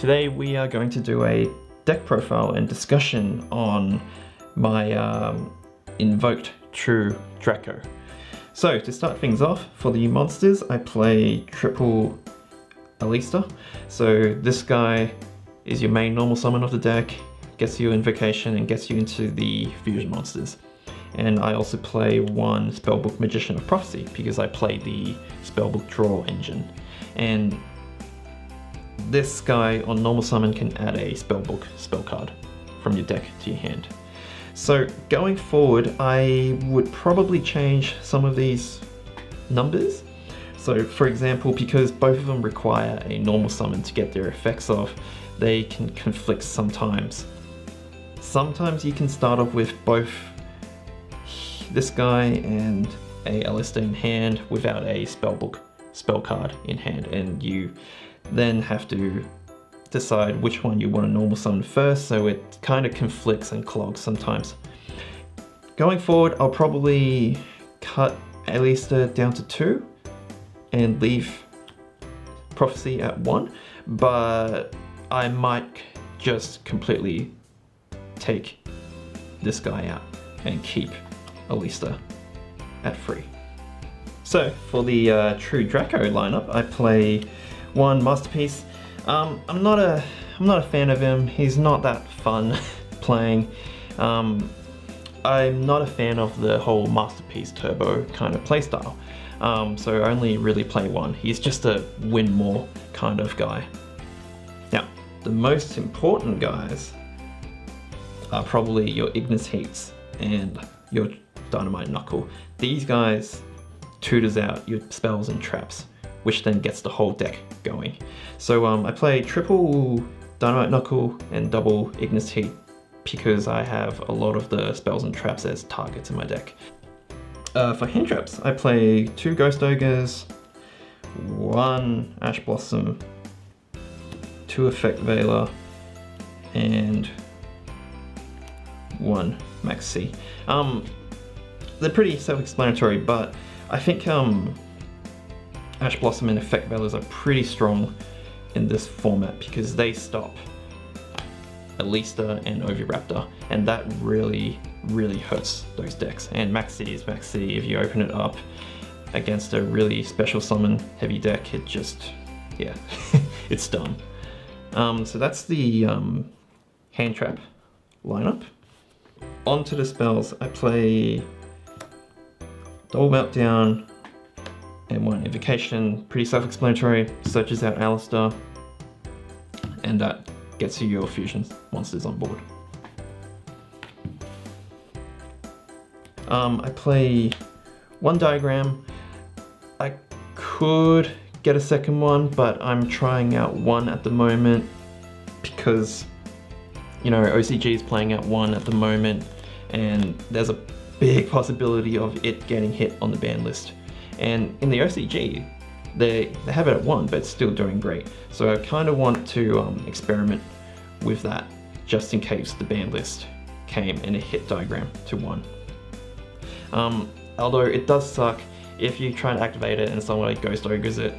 Today we are going to do a deck profile and discussion on my Invoked True Draco. So to start things off, for the monsters I play triple Alista. So this guy is your main normal summon of the deck, gets you invocation and gets you into the fusion monsters. And I also play one Spellbook Magician of Prophecy because I play the Spellbook Draw engine. And this guy on normal summon can add a Spellbook spell card from your deck to your hand. So going forward, I would probably change some of these numbers. So for example, because both of them require a normal summon to get their effects off, they can conflict sometimes. Sometimes you can start off with both this guy and a Alista in hand without a Spellbook spell card in hand, and you then have to decide which one you want to normal summon first, so it kind of conflicts and clogs sometimes. Going forward, I'll probably cut Alista down to 2 and leave Prophecy at 1, but I might just completely take this guy out and keep Alista at 3. So for the True Draco lineup, I play one Masterpiece. I'm not a fan of him. He's not that fun playing. I'm not a fan of the whole Masterpiece Turbo kind of playstyle. So I only really play one. He's just a win more kind of guy. Now, the most important guys are probably your Ignis Heats and your Dynamite Knuckle. These guys tutors out your spells and traps, which then gets the whole deck going. So I play triple Dynamite Knuckle and double Ignis Heat because I have a lot of the spells and traps as targets in my deck. For hand traps, I play 2 Ghost Ogres, 1 Ash Blossom, 2 Effect Veiler, and 1 Max C. They're pretty self-explanatory, but I think Ash Blossom and Effect Veilers are pretty strong in this format because they stop Alista and Oviraptor, and that really hurts those decks. And Max C is Max C. If you open it up against a really special summon heavy deck, it just, yeah, it's done. So that's the hand trap lineup. Onto the spells, I play Double Meltdown and 1 Invocation, pretty self-explanatory, searches out Alista, and that gets you your fusion monsters on board. I play 1 Diagram. I could get a second one, but I'm trying out 1 at the moment because, you know, OCG is playing out 1 at the moment, and there's a big possibility of it getting hit on the ban list. And in the OCG, they have it at 1, but it's still doing great. So I kind of want to experiment with that, just in case the ban list came and it hit Diagram to 1. Although it does suck, if you try and activate it and someone like Ghost Ogres it,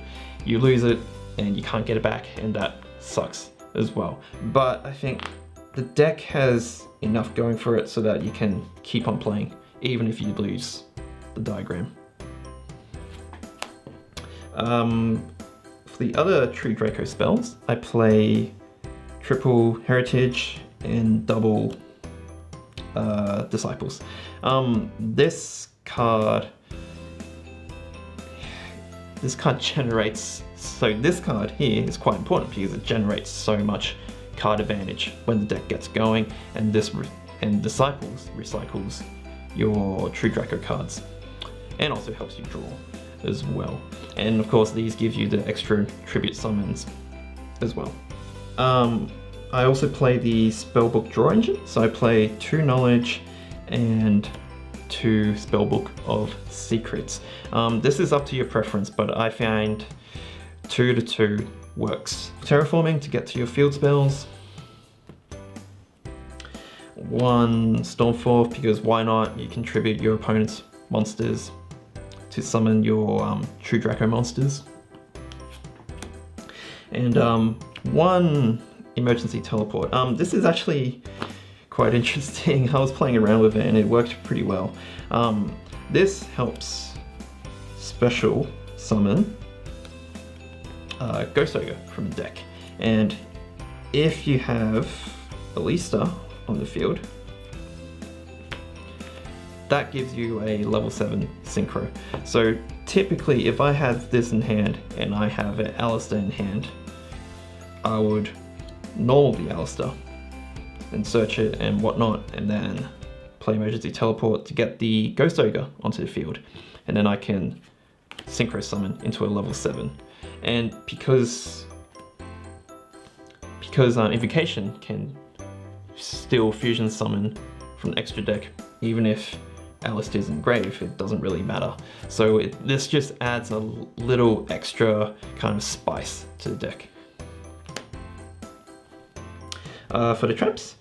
you lose it and you can't get it back, and that sucks as well. But I think the deck has enough going for it so that you can keep on playing, even if you lose the Diagram. For the other True Draco spells, I play triple Heritage and double Disciples. This card generates, so this card here is quite important because it generates so much card advantage when the deck gets going, and Disciples recycles your True Draco cards and also helps you draw as well. And of course these give you the extra tribute summons as well. I also play the Spellbook Draw engine, so I play 2 Knowledge and 2 Spellbook of Secrets. This is up to your preference, but I find 2 to 2 works. Terraforming to get to your field spells. 1 Stormforth because why not? You contribute your opponent's monsters to summon your True Draco monsters. And 1 emergency teleport. This is actually quite interesting. I was playing around with it and it worked pretty well. This helps special summon Ghost Ogre from the deck, and if you have Ballista on the field, that gives you a level 7 synchro. So typically if I have this in hand and I have an Alistair in hand, I would null the Alistair and search it and whatnot, and then play emergency teleport to get the Ghost Ogre onto the field, and then I can synchro summon into a level 7. And because Invocation can still fusion summon from the extra deck, even if Alistair's in grave, it doesn't really matter. So this just adds a little extra kind of spice to the deck. For the traps,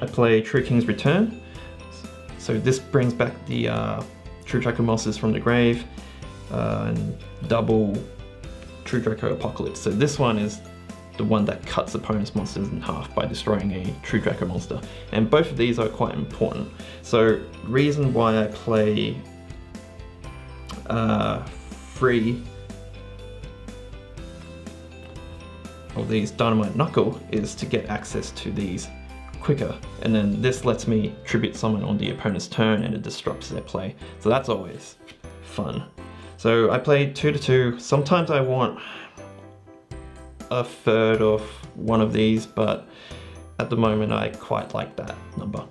I play True King's Return. So this brings back the True Draco monsters from the grave, and double True Draco Apocalypse. So this one is the one that cuts opponent's monsters in half by destroying a True Draco monster. And both of these are quite important. So reason why I play 3 of these Dynamite Knuckle is to get access to these quicker, and then this lets me tribute summon on the opponent's turn and it disrupts their play. So that's always fun. So I play 2 to 2. Sometimes I want a third of one of these, but at the moment I quite like that number.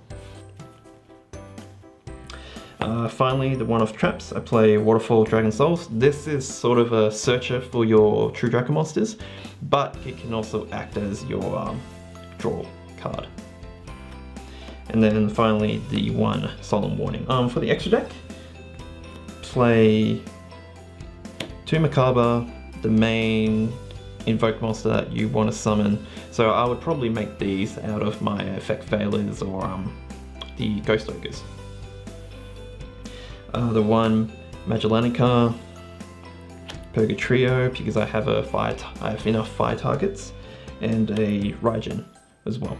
Finally, the one-off traps, I play Waterfall Dragon Souls. This is sort of a searcher for your True Draco monsters, but it can also act as your draw card. And then finally, the one Solemn Warning. For the extra deck, play 2 Macabre, the main Invoke monster that you want to summon. So I would probably make these out of my Effect Failures or the Ghost Ogres. The one Magellanica, Purgatrio, because I have enough fire targets, and a Raijin as well.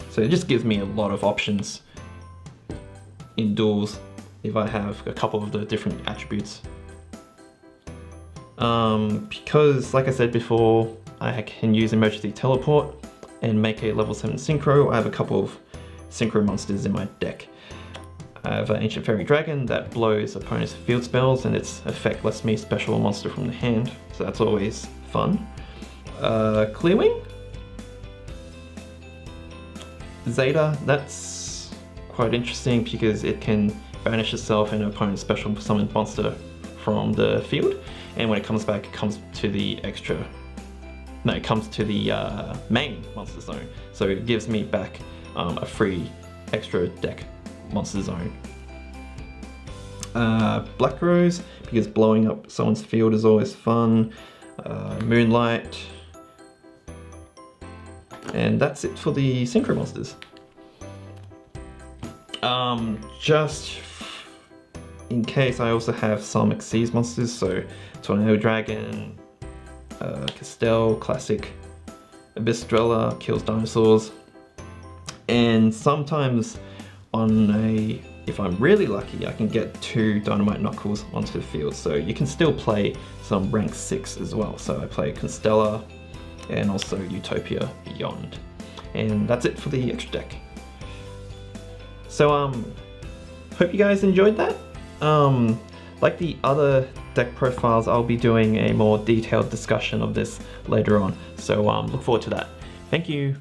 So it just gives me a lot of options in duels if I have a couple of the different attributes. Because, like I said before, I can use Emergency Teleport and make a level 7 Synchro. I have a couple of Synchro monsters in my deck. I have an Ancient Fairy Dragon that blows opponent's field spells, and its effect lets me special a monster from the hand, so that's always fun. Clearwing? Zeta, that's quite interesting because it can banish itself and an opponent's special summoned monster from the field, and when it comes back, it comes to the main monster zone, so it gives me back a free extra deck monster zone. Black Rose, because blowing up someone's field is always fun. Moonlight. And that's it for the Synchro monsters. Just in case, I also have some Xyz monsters, so Tornado Dragon, Castell, classic Abystrella, kills dinosaurs, and sometimes if I'm really lucky, I can get 2 Dynamite Knuckles onto the field, so you can still play some rank 6 as well. So I play Constella and also Utopia Beyond. And that's it for the extra deck. So hope you guys enjoyed that. Like the other deck profiles, I'll be doing a more detailed discussion of this later on, so look forward to that. Thank you.